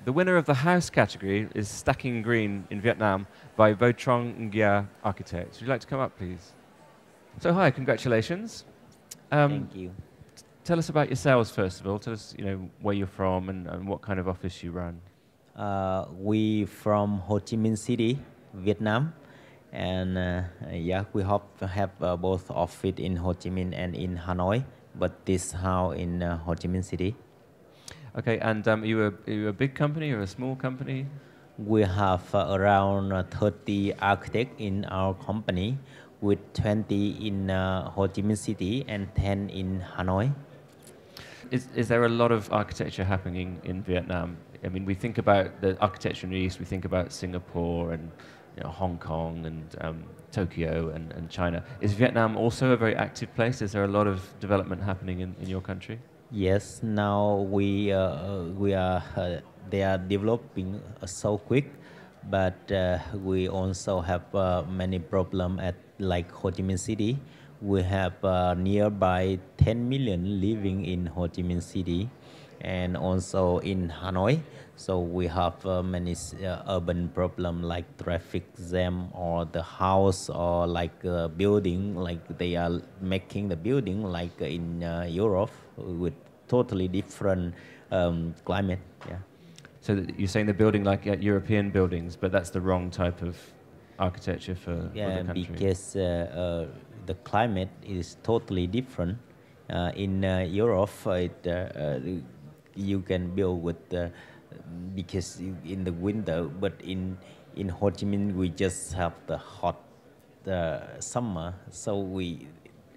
The winner of the house category is Stacking Green in Vietnam by Trong Nghia Architects. Would you like to come up, please? So hi, congratulations. Thank you. Tell us about yourselves, first of all. Tell us, where you're from and what kind of office you run. We from Ho Chi Minh City, Vietnam, and yeah, we hope to have both office in Ho Chi Minh and in Hanoi, but this house in Ho Chi Minh City. Okay, and are you a big company or a small company? We have around 30 architects in our company, with 20 in Ho Chi Minh City and 10 in Hanoi. Is there a lot of architecture happening in Vietnam? I mean, we think about the architecture in the East, we think about Singapore and Hong Kong and Tokyo and China. Is Vietnam also a very active place? Is there a lot of development happening in your country? Yes, now we are they are developing so quick, but we also have many problems at like Ho Chi Minh City. We have nearby 10 million living in Ho Chi Minh City, and also in Hanoi. So we have many urban problem like traffic jam or the house or like building, like they are making the building like in Europe with totally different climate. Yeah. So you're saying they're building like European buildings, but that's the wrong type of architecture for the country. Because the climate is totally different. In Europe, you can build with because in the winter, but in Ho Chi Minh we just have the hot summer, so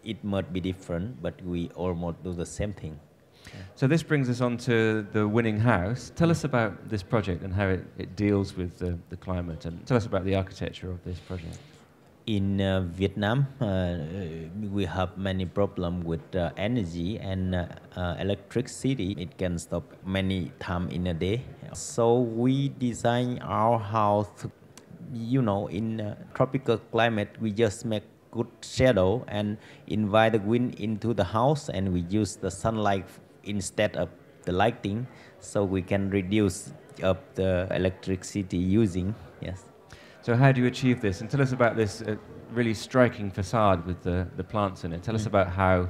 it might be different, but we almost do the same thing. So this brings us on to the winning house. Tell us about this project and how it deals with the climate, and tell us about the architecture of this project. In Vietnam, we have many problems with energy and electricity. It can stop many times in a day. So we design our house, in tropical climate, we just make good shadow and invite the wind into the house, and we use the sunlight instead of the lighting, so we can reduce up the electricity using. Yes. So how do you achieve this? And tell us about this really striking facade with the plants in it. Tell us about how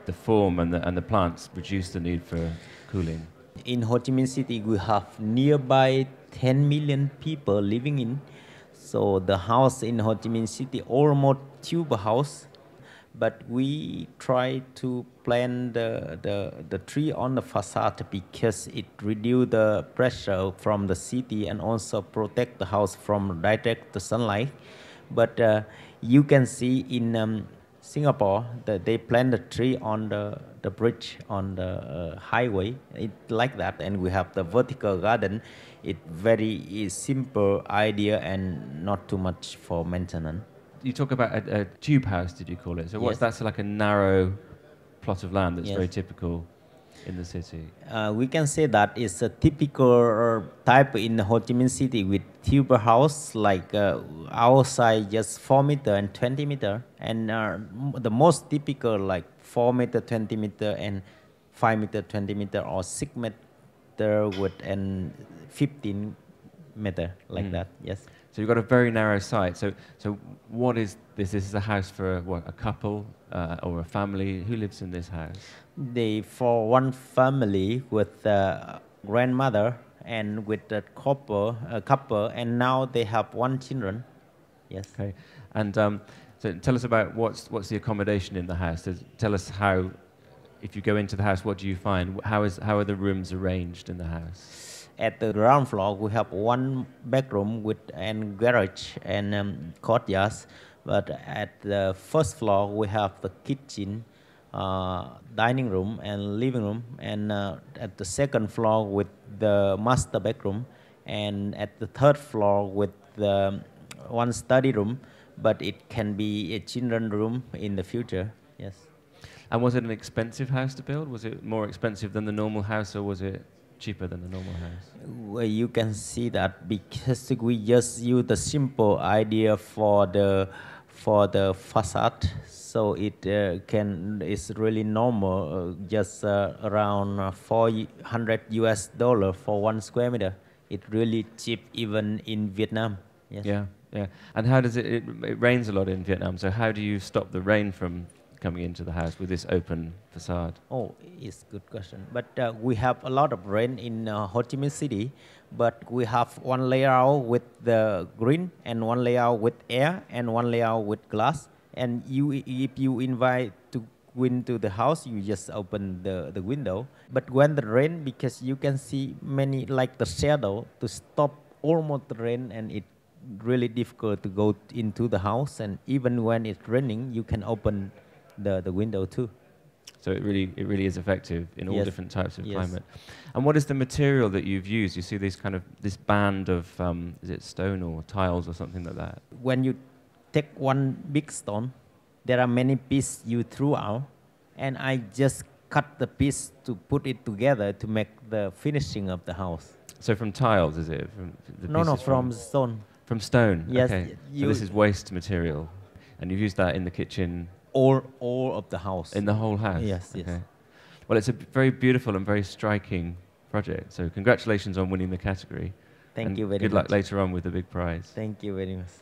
the form and the plants reduce the need for cooling. In Ho Chi Minh City, we have nearby 10 million people living in. So the house in Ho Chi Minh City almost tube house, but we try to plant the tree on the facade because it reduce the pressure from the city and also protect the house from direct sunlight. But you can see in Singapore that they plant the tree on the bridge on the highway. It like that, and we have the vertical garden. It very simple idea and not too much for maintenance. You talk about a tube house, did you call it? So Yes. that's like a narrow plot of land that's Yes. very typical in the city. We can say that it's a typical type in Ho Chi Minh City with tube house, like outside just 4 meter and 20 meter, and the most typical like 4 meter, 20 meter, and 5 meter, 20 meter, or 6 meter with and 15 meter like that. Yes. So you've got a very narrow site. So what is this? This is a house for what, a couple or a family? Who lives in this house? For one family with grandmother and with a couple, and now they have one children. Yes. Okay, and so tell us about what's the accommodation in the house. Tell us how, if you go into the house, what do you find? How are the rooms arranged in the house? At the ground floor, we have one bedroom with and garage and courtyards. But at the first floor, we have the kitchen, dining room, and living room. And at the second floor, with the master bedroom. And at the third floor, with the one study room. But it can be a children room in the future. Yes. And was it an expensive house to build? Was it more expensive than the normal house, or was it cheaper than the normal house? Well, you can see that because we just use the simple idea for the facade, so it is really normal, just around $400 for 1 square meter. It really cheap even in Vietnam. Yes. Yeah, yeah. And how does it rains a lot in Vietnam, so how do you stop the rain from coming into the house with this open facade? Oh, it's a good question. But we have a lot of rain in Ho Chi Minh City, but we have one layout with the green and one layout with air and one layout with glass. And if you invite to go into the house, you just open the window. But when the rain, because you can see many like the shadow to stop almost the rain, and it really difficult to go into the house. And even when it's raining, you can open the window too. So it really is effective in all Yes. different types of Yes. climate. And what is the material that you've used? You see this band of is it stone or tiles or something like that? When you take one big stone, there are many pieces you threw out, and I just cut the piece to put it together to make the finishing of the house. So from tiles, is it? From the No, pieces from stone. from stone. Yes, Okay. So you- this is waste material, and you've used that in the kitchen, All of the house. in the whole house. Yes, yes. Okay. Well, it's a very beautiful and very striking project. So congratulations on winning the category. Thank and you very good much. luck later on with the big prize. Thank you very much.